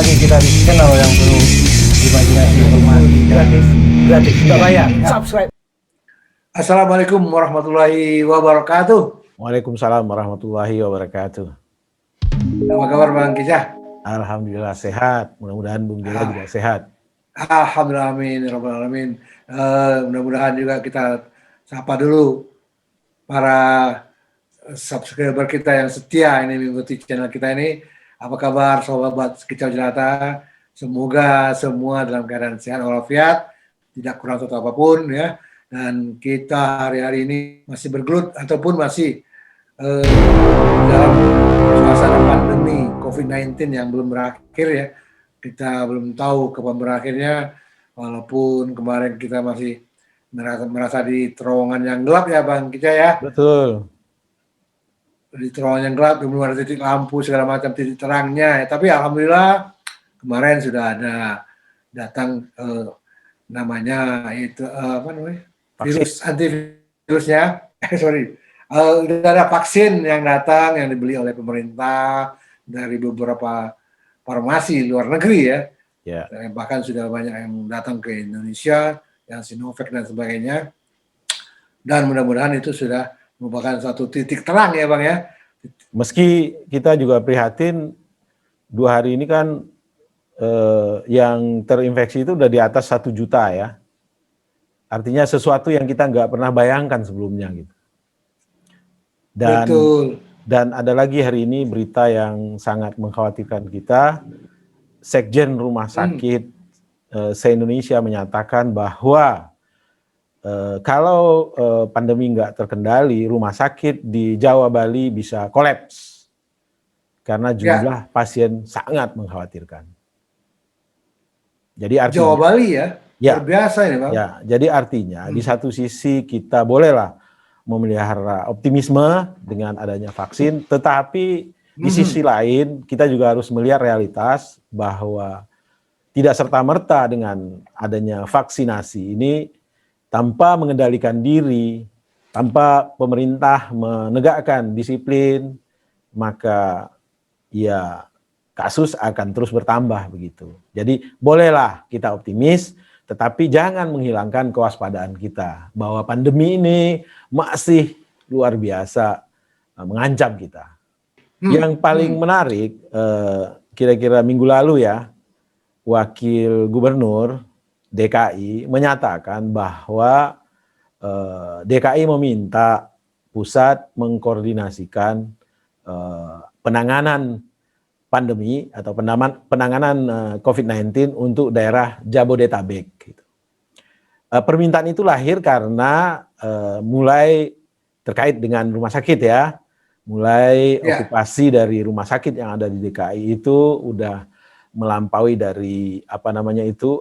lagi kita di channel yang penuh imajinasi, informasi gratis, nggak bayar. Subscribe. Assalamualaikum warahmatullahi wabarakatuh. Waalaikumsalam warahmatullahi wabarakatuh. Apa kabar Bang Kijah? Alhamdulillah sehat. Mudah-mudahan Bung Jela juga sehat. Alhamdulillah, amin, rabbal alamin. Mudah-mudahan juga kita sapa dulu para subscriber kita yang setia ini mengikuti channel kita ini. Apa kabar sobat Kicau Jelata? Semoga semua dalam keadaan sehat walafiat, tidak kurang suatu apapun ya. Dan kita hari-hari ini masih bergelut ataupun masih dalam suasana pandemi COVID-19 yang belum berakhir ya. Kita belum tahu kapan berakhirnya, walaupun kemarin kita masih merasa di terowongan yang gelap ya Bang Kica ya. Betul. Di terowongan yang gelap, belum ada titik lampu segala macam titik terangnya ya. Tapi alhamdulillah kemarin sudah ada datang namanya itu apa namanya? Virus antivirusnya. Sudah ada vaksin yang datang yang dibeli oleh pemerintah dari beberapa farmasi luar negeri ya. Ya. Bahkan sudah banyak yang datang ke Indonesia, yang Sinovac dan sebagainya. Dan mudah-mudahan itu sudah merupakan satu titik terang ya Bang ya. Meski kita juga prihatin 2 hari ini kan yang terinfeksi itu udah di atas 1 juta ya. Artinya sesuatu yang kita nggak pernah bayangkan sebelumnya gitu. Dan ada lagi hari ini berita yang sangat mengkhawatirkan kita. Sekjen Rumah Sakit se-Indonesia menyatakan bahwa kalau pandemi nggak terkendali, rumah sakit di Jawa Bali bisa kolaps karena jumlah pasien sangat mengkhawatirkan. Jadi artinya Jawa Bali ya, luar biasa ini Bang. Ya, jadi artinya di satu sisi kita bolehlah memelihara optimisme dengan adanya vaksin, tetapi di sisi lain kita juga harus melihat realitas bahwa tidak serta-merta dengan adanya vaksinasi ini tanpa mengendalikan diri, tanpa pemerintah menegakkan disiplin, maka ya kasus akan terus bertambah begitu. Jadi bolehlah kita optimis, tetapi jangan menghilangkan kewaspadaan kita bahwa pandemi ini masih luar biasa mengancam kita. Yang paling menarik, kira-kira minggu lalu ya, Wakil Gubernur DKI menyatakan bahwa DKI meminta pusat mengkoordinasikan penanganan pandemi atau penanganan COVID-19 untuk daerah Jabodetabek. Gitu. Permintaan itu lahir karena mulai terkait dengan rumah sakit ya, mulai okupasi dari rumah sakit yang ada di DKI itu udah melampaui dari apa namanya itu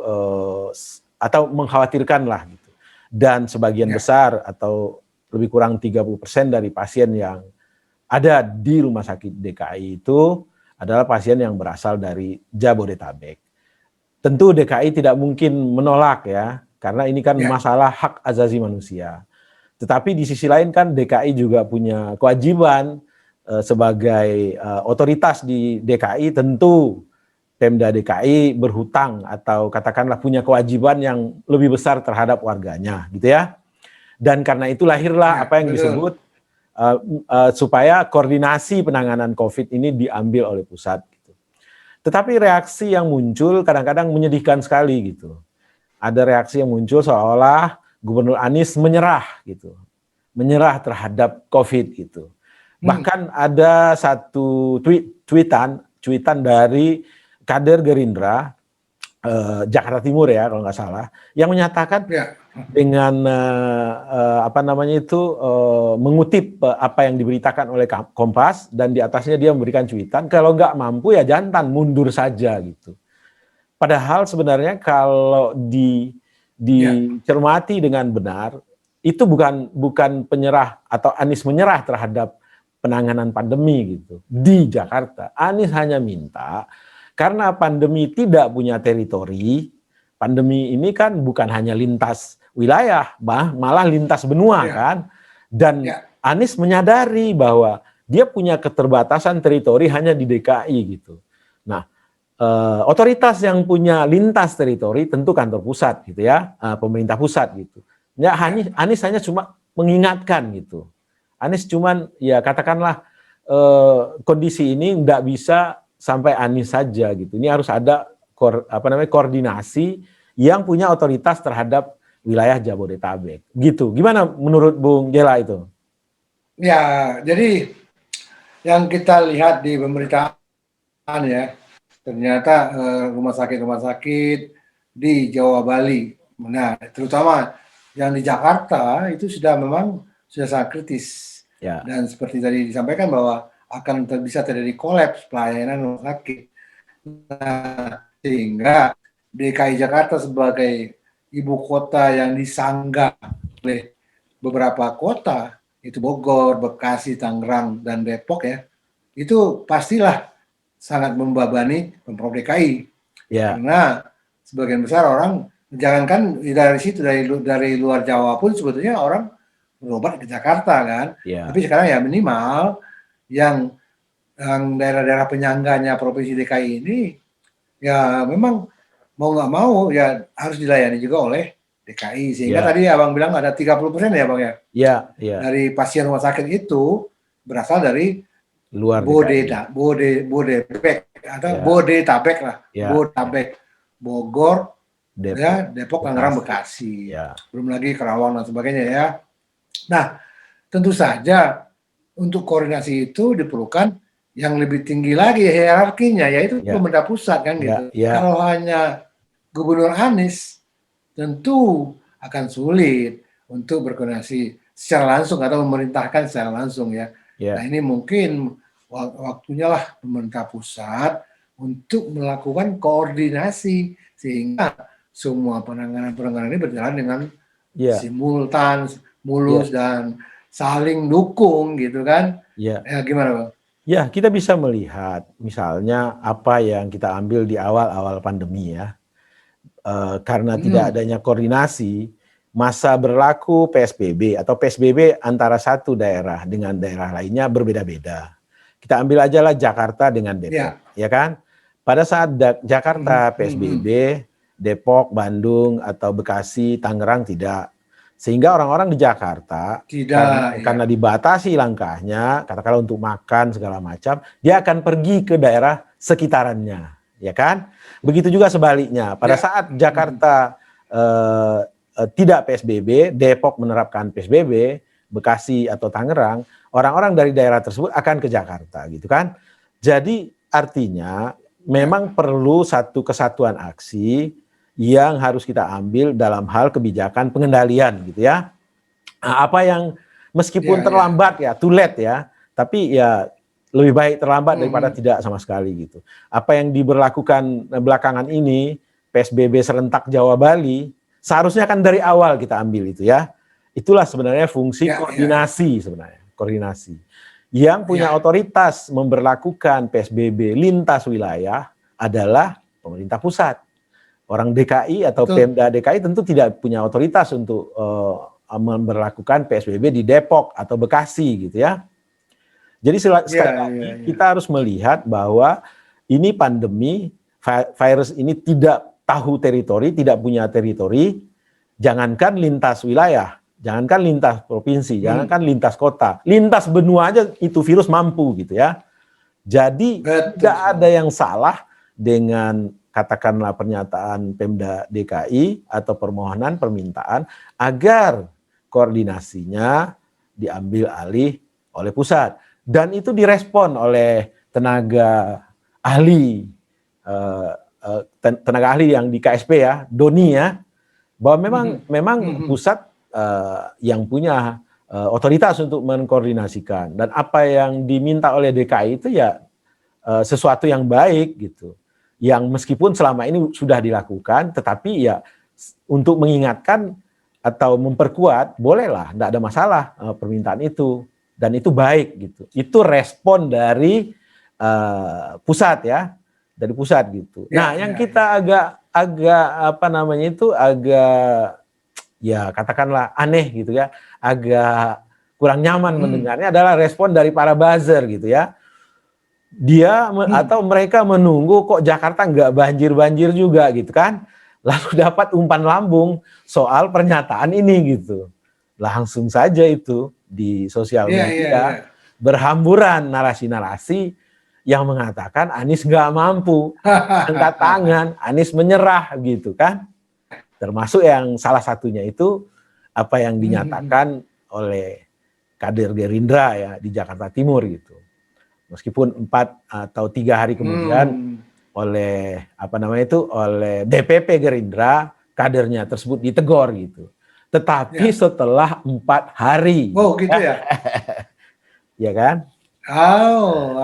atau mengkhawatirkan lah gitu. Dan sebagian besar atau lebih kurang 30% dari pasien yang ada di rumah sakit DKI itu adalah pasien yang berasal dari Jabodetabek. Tentu DKI tidak mungkin menolak ya, karena ini kan masalah hak asasi manusia. Tetapi di sisi lain kan DKI juga punya kewajiban sebagai otoritas di DKI, tentu Pemda DKI berhutang atau katakanlah punya kewajiban yang lebih besar terhadap warganya, gitu ya. Dan karena itu lahirlah apa yang disebut supaya koordinasi penanganan COVID ini diambil oleh pusat. Gitu. Tetapi reaksi yang muncul kadang-kadang menyedihkan sekali gitu. Ada reaksi yang muncul seolah Gubernur Anies menyerah gitu, menyerah terhadap COVID gitu. Bahkan ada satu tweetan dari kader Gerindra Jakarta Timur ya kalau nggak salah, yang menyatakan dengan apa namanya itu mengutip apa yang diberitakan oleh Kompas dan di atasnya dia memberikan cuitan, kalau nggak mampu ya jantan mundur saja gitu. Padahal sebenarnya kalau dicermati dengan benar itu bukan penyerah atau Anies menyerah terhadap penanganan pandemi gitu di Jakarta. Anies hanya minta karena pandemi tidak punya teritori, pandemi ini kan bukan hanya lintas wilayah, malah lintas benua kan. Dan Anies menyadari bahwa dia punya keterbatasan teritori hanya di DKI gitu. Nah, otoritas yang punya lintas teritori tentu kantor pusat gitu ya, pemerintah pusat gitu. Ya Anies hanya cuma mengingatkan gitu. Anies cuman ya katakanlah kondisi ini nggak bisa sampai Anies saja gitu. Ini harus ada koordinasi yang punya otoritas terhadap wilayah Jabodetabek. Gitu. Gimana menurut Bung Gela itu? Ya, jadi yang kita lihat di pemberitaan ya, ternyata rumah sakit di Jawa Bali, nah terutama yang di Jakarta itu memang sudah sangat kritis. Ya. Dan seperti tadi disampaikan bahwa akan bisa terjadi kolaps pelayanan rumah sakit. Nah, sehingga DKI Jakarta sebagai ibu kota yang disanggah oleh beberapa kota, itu Bogor, Bekasi, Tangerang, dan Depok ya, itu pastilah sangat membebani Pemprov DKI. Ya. Karena sebagian besar orang, jangankan dari situ, dari luar Jawa pun sebetulnya orang berobat ke Jakarta kan. Ya. Tapi sekarang ya minimal yang daerah-daerah penyangganya Provinsi DKI ini, ya memang mau nggak mau ya harus dilayani juga oleh DKI. Sehingga tadi Abang bilang ada 30% ya Bang ya? Ya. Dari pasien rumah sakit itu berasal dari luar Bodebek atau Bodetabek lah, Bodetabek, Bogor, Depok, Tangerang, Bekasi, belum lagi Karawang dan sebagainya ya. Nah, tentu saja untuk koordinasi itu diperlukan yang lebih tinggi lagi hierarkinya, yaitu pemerintah pusat kan gitu. Kalau hanya Gubernur Anies, tentu akan sulit untuk berkoordinasi secara langsung atau memerintahkan secara langsung ya. Nah ini mungkin waktunya lah pemerintah pusat untuk melakukan koordinasi sehingga semua penanganan ini berjalan dengan simultan, mulus dan saling dukung gitu kan. Ya gimana Bang? Ya, kita bisa melihat misalnya apa yang kita ambil di awal-awal pandemi ya. Karena tidak adanya koordinasi, masa berlaku PSBB atau PSBB antara satu daerah dengan daerah lainnya berbeda-beda. Kita ambil aja lah Jakarta dengan Depok, ya kan? Pada saat Jakarta PSBB, Depok, Bandung, atau Bekasi, Tangerang tidak. Sehingga orang-orang di Jakarta, karena dibatasi langkahnya, katakanlah untuk makan segala macam, dia akan pergi ke daerah sekitarannya. Ya kan? Begitu juga sebaliknya. Pada saat Jakarta tidak PSBB, Depok menerapkan PSBB, Bekasi atau Tangerang, orang-orang dari daerah tersebut akan ke Jakarta, gitu kan? Jadi artinya memang perlu satu kesatuan aksi yang harus kita ambil dalam hal kebijakan pengendalian, gitu ya. Nah, apa yang meskipun terlambat ya, too late ya, tapi ya lebih baik terlambat daripada tidak sama sekali gitu. Apa yang diberlakukan belakangan ini, PSBB serentak Jawa Bali, seharusnya kan dari awal kita ambil itu ya. Itulah sebenarnya fungsi koordinasi sebenarnya, koordinasi. Yang punya otoritas memberlakukan PSBB lintas wilayah adalah pemerintah pusat. Orang DKI atau Pemda DKI tentu tidak punya otoritas untuk memberlakukan PSBB di Depok atau Bekasi gitu ya. Jadi sekali lagi kita harus melihat bahwa ini pandemi, virus ini tidak tahu teritori, tidak punya teritori, jangankan lintas wilayah, jangankan lintas provinsi, jangankan lintas kota, lintas benua aja itu virus mampu gitu ya. Jadi tidak ada yang salah dengan katakanlah pernyataan Pemda DKI atau permohonan permintaan agar koordinasinya diambil alih oleh pusat. Dan itu direspon oleh tenaga ahli yang di KSP ya, Doni ya, bahwa memang pusat yang punya otoritas untuk mengkoordinasikan, dan apa yang diminta oleh DKI itu ya sesuatu yang baik gitu, yang meskipun selama ini sudah dilakukan, tetapi ya untuk mengingatkan atau memperkuat bolehlah, tidak ada masalah permintaan itu. Dan itu baik gitu. Itu respon dari pusat ya, dari pusat gitu. Nah, yang kita agak apa namanya itu agak ya katakanlah aneh gitu ya, agak kurang nyaman mendengarnya adalah respon dari para buzzer gitu ya. atau mereka menunggu kok Jakarta nggak banjir-banjir juga gitu kan. Lalu dapat umpan lambung soal pernyataan ini gitu. Langsung saja itu di sosial media berhamburan narasi-narasi yang mengatakan Anies nggak mampu, angkat tangan, Anies menyerah gitu kan. Termasuk yang salah satunya itu apa yang dinyatakan oleh kader Gerindra ya di Jakarta Timur gitu. Meskipun 4 atau 3 hari kemudian oleh oleh DPP Gerindra kadernya tersebut ditegor gitu. Tetapi setelah 4 hari. Oh gitu ya? Ya kan? Oh,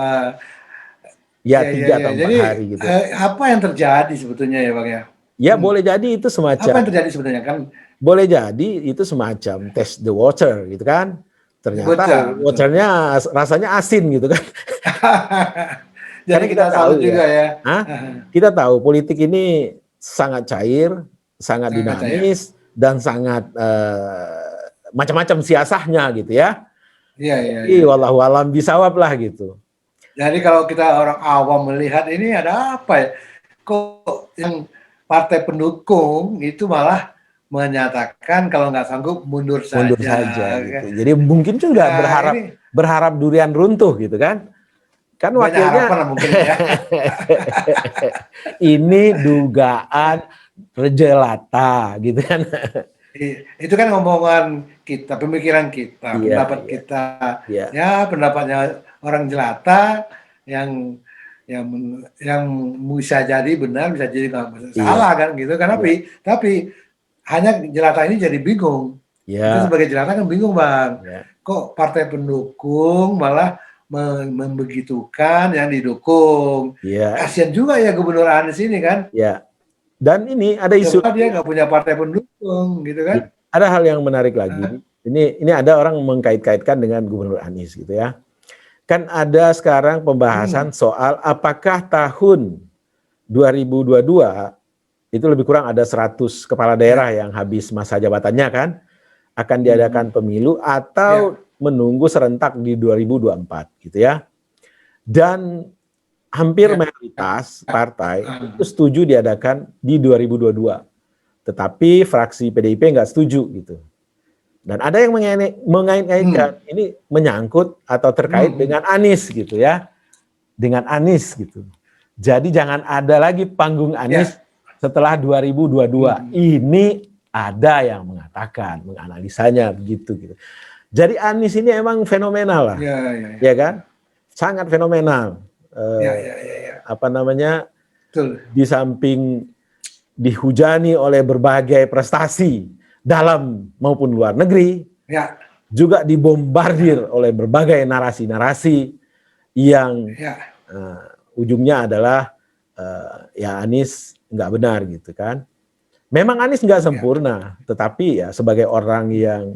ya 3 atau 4 jadi, hari gitu. Apa yang terjadi sebetulnya ya Bang ya? Ya boleh jadi itu semacam. Apa yang terjadi sebetulnya kan? Boleh jadi itu semacam test the water gitu kan. Ternyata waternya rasanya asin gitu kan. Jadi kita tahu juga ya. Kita tahu politik ini sangat cair, sangat dinamis, dan sangat macam-macam siasahnya gitu ya. Iya. Wallahu alam bisawab lah gitu. Jadi kalau kita orang awam melihat ini ada apa ya? Kok yang partai pendukung itu malah menyatakan kalau nggak sanggup mundur saja gitu. Jadi mungkin juga berharap durian runtuh gitu kan. Kan wakilnya mungkin ya. Ini dugaan jelata gitu kan. Itu kan ngomongan kita, pemikiran kita, pendapat kita. Ya, pendapatnya orang jelata yang bisa jadi benar, bisa jadi nggak salah kan gitu kan. Tapi hanya jelata ini jadi bingung. Kita sebagai jelata kan bingung Bang. Kok partai pendukung malah membegitukan yang didukung. Kasian juga ya Gubernur Anies ini kan. Dan ini ada isu dia nggak punya partai pendukung gitu kan. Ada hal yang menarik lagi. Ini ada orang mengkait-kaitkan dengan Gubernur Anies gitu ya. Kan ada sekarang pembahasan soal apakah tahun 2022 itu lebih kurang ada 100 kepala daerah yang habis masa jabatannya kan, akan diadakan pemilu atau menunggu serentak di 2024 gitu ya. Dan hampir mayoritas partai itu setuju diadakan di 2022. Tetapi fraksi PDIP nggak setuju gitu. Dan ada yang mengait-ngaitkan ini menyangkut atau terkait dengan Anies gitu ya. Dengan Anies gitu. Jadi jangan ada lagi panggung Anies setelah 2022. Ini ada yang mengatakan, menganalisanya begitu gitu. Jadi Anies ini emang fenomenal lah. Ya kan? Sangat fenomenal. Apa namanya? Betul. Di samping dihujani oleh berbagai prestasi dalam maupun luar negeri, juga dibombardir oleh berbagai narasi-narasi yang ujungnya adalah Anies nggak benar gitu kan. Memang Anies nggak sempurna, tetapi ya sebagai orang yang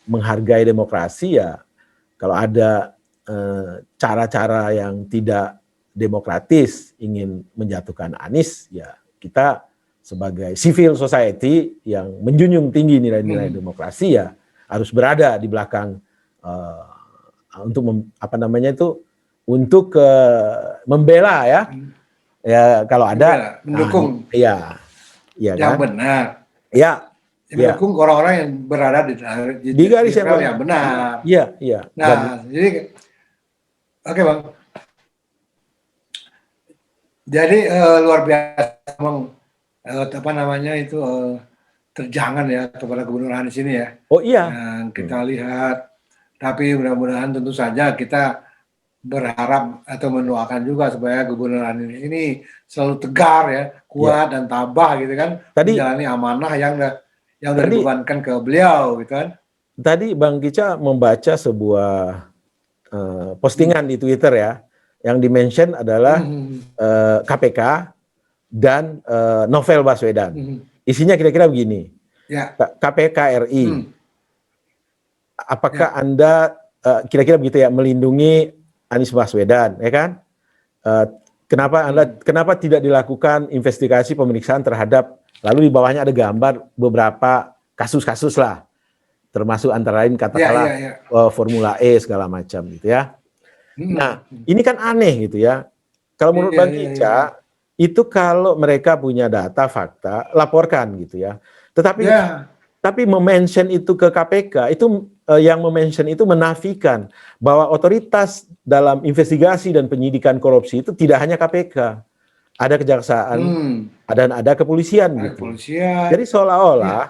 menghargai demokrasi ya, kalau ada cara-cara yang tidak demokratis ingin menjatuhkan Anies, ya kita sebagai civil society yang menjunjung tinggi nilai-nilai demokrasi ya harus berada di belakang untuk untuk membela ya. Ya kalau ada mendukung. Iya yang kan? Benar. Mendukung orang-orang yang berada di garis yang benar. Iya. Nah, jadi oke Bang. Jadi luar biasa Bang, terjangan ya kepada Gubernur Anies ini ya. Oh iya. Yang kita lihat. Tapi mudah-mudahan tentu saja kita berharap atau mendoakan juga supaya Gubernur Anies ini selalu tegar ya, kuat dan tabah gitu kan, menjalani amanah yang udah dibebankan ke beliau gitu kan. Tadi Bang Kica membaca sebuah postingan di Twitter ya, yang dimention adalah KPK dan Novel Baswedan. Isinya kira-kira begini. KPK RI. Apakah Anda kira-kira begitu ya, melindungi Anies Baswedan, ya kan? Kenapa tidak dilakukan investigasi pemeriksaan terhadap, lalu di bawahnya ada gambar beberapa kasus-kasus lah, termasuk antara lain katakanlah Formula E segala macam gitu ya. Nah, ini kan aneh gitu ya. Kalau menurut Iya, Bang iya, iya. Ica, itu kalau mereka punya data, fakta, laporkan gitu ya. Tetapi Ya, mention itu ke KPK, itu yang mention itu menafikan bahwa otoritas dalam investigasi dan penyidikan korupsi itu tidak hanya KPK, ada kejaksaan, ada kepolisian ada gitu. kepolisian. Jadi Iya. seolah-olah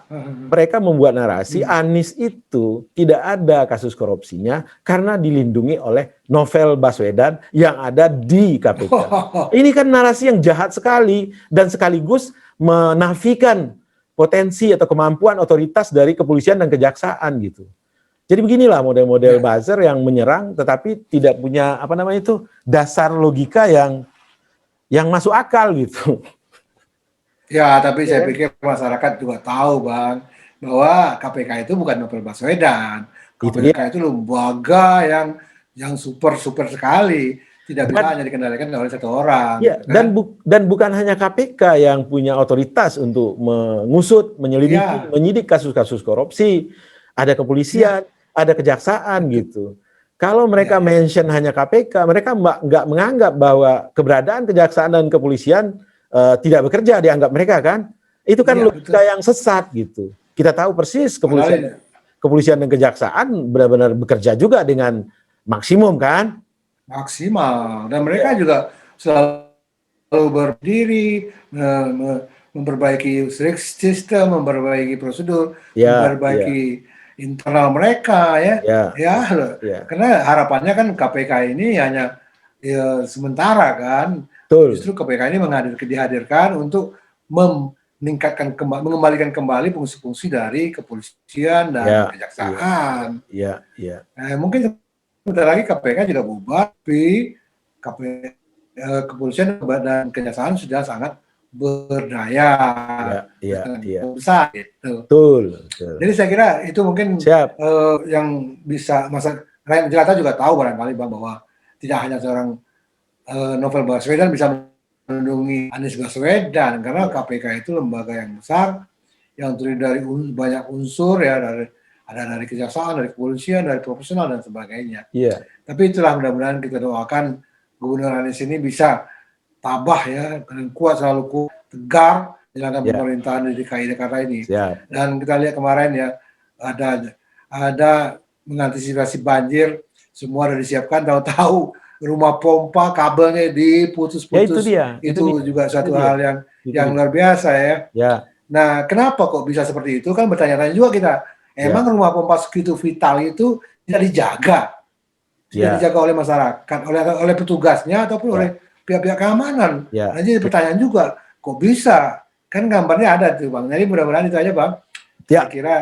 mereka membuat narasi Anies itu tidak ada kasus korupsinya karena dilindungi oleh Novel Baswedan yang ada di KPK. Ini kan narasi yang jahat sekali dan sekaligus menafikan potensi atau kemampuan otoritas dari kepolisian dan kejaksaan gitu. Jadi beginilah model-model Ya. buzzer yang menyerang tetapi tidak punya apa namanya itu dasar logika yang masuk akal gitu. Ya, tapi saya Ya. pikir masyarakat juga tahu, Bang, bahwa KPK itu bukan Novel Baswedan. Itu dia. KPK itu lembaga yang super sekali, tidak bisa Dan hanya dikendalikan oleh satu orang, ya, gitu kan? dan bukan hanya KPK yang punya otoritas untuk mengusut, menyelidiki, Iya, menyidik kasus-kasus korupsi. Ada iya, kepolisian, ada kejaksaan betul. gitu. Kalau Iya, mereka iya, mention hanya KPK, mereka nggak menganggap bahwa keberadaan kejaksaan dan kepolisian tidak bekerja, dianggap mereka kan. Itu kan iya, logika betul. yang sesat gitu. Kita tahu persis Padahal kepolisian dan kejaksaan benar-benar bekerja juga dengan maksimum kan. maksimal dan Ya, mereka juga selalu berdiri memperbaiki sistem, memperbaiki prosedur, ya, ya, memperbaiki internal mereka ya. ya, Ya, loh. ya. Karena harapannya kan KPK ini hanya ya, sementara kan. Betul. Justru KPK ini dihadirkan untuk mengembalikan kembali fungsi-fungsi dari kepolisian dan Ya, iya, iya, kejaksaan. iya, iya, Mungkin sebentar lagi KPK juga bubar, tapi kepolisian dan kejaksaan sudah sangat berdaya, iya, iya, iya. besar gitu. Betul, betul. Jadi saya kira itu mungkin Siap. yang bisa rakyat jelata juga tahu barangkali Bang bahwa tidak hanya seorang Novel Baswedan bisa melindungi Anies Baswedan karena Iya, KPK itu lembaga yang besar yang terdiri dari banyak unsur ya dari kejaksaan, dari kepolisian, dari profesional dan sebagainya. iya, Tapi itulah mudah-mudahan kita doakan Gubernur Anies ini bisa tabah ya, dengan kuat selalu tegar menjalankan iya, pemerintahan di DKI Jakarta ini. siap. Dan kita lihat kemarin ya ada mengantisipasi banjir, semua sudah disiapkan, tahu-tahu rumah pompa kabelnya Ya itu diputus-putus, dia, itu itu dia, juga itu satu dia, hal itu yang dia. luar biasa ya. Ya, Nah, kenapa kok bisa seperti itu? Kan bertanya-tanya juga kita. Emang ya, rumah pompa segitu vital itu tidak dijaga? Tidak ya, dijaga oleh masyarakat, oleh petugasnya ataupun oleh ya, pihak-pihak keamanan. Nah, ya, jadi ya, pertanyaan juga, kok bisa? Kan gambarnya ada tuh Bang. Jadi mudah-mudahan itu aja Bang. Saya ya, kira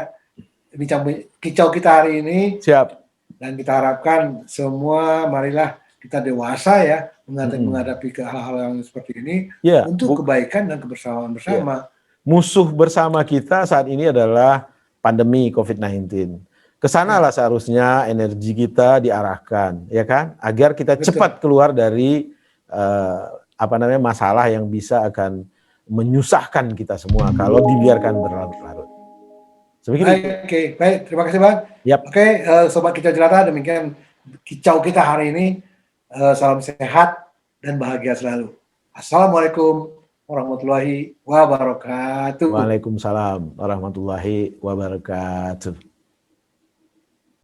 kicau kita hari ini siap. dan kita harapkan semua marilah kita dewasa ya Mm-mm. menghadapi hal-hal yang seperti ini Ya, untuk kebaikan dan kebersamaan ya. bersama. Musuh bersama kita saat ini adalah pandemi COVID-19. Kesanalah Ya, seharusnya energi kita diarahkan, ya kan, agar kita betul. cepat keluar dari apa namanya masalah yang bisa akan menyusahkan kita semua kalau dibiarkan berlarut-larut. Sebegitu itu. Baik, oke, baik. Terima kasih Bang. Yap. Oke, Sobat Kicau Jelata, demikian kicau kita hari ini. Salam sehat dan bahagia selalu. Assalamualaikum warahmatullahi wabarakatuh. Waalaikumsalam warahmatullahi wabarakatuh.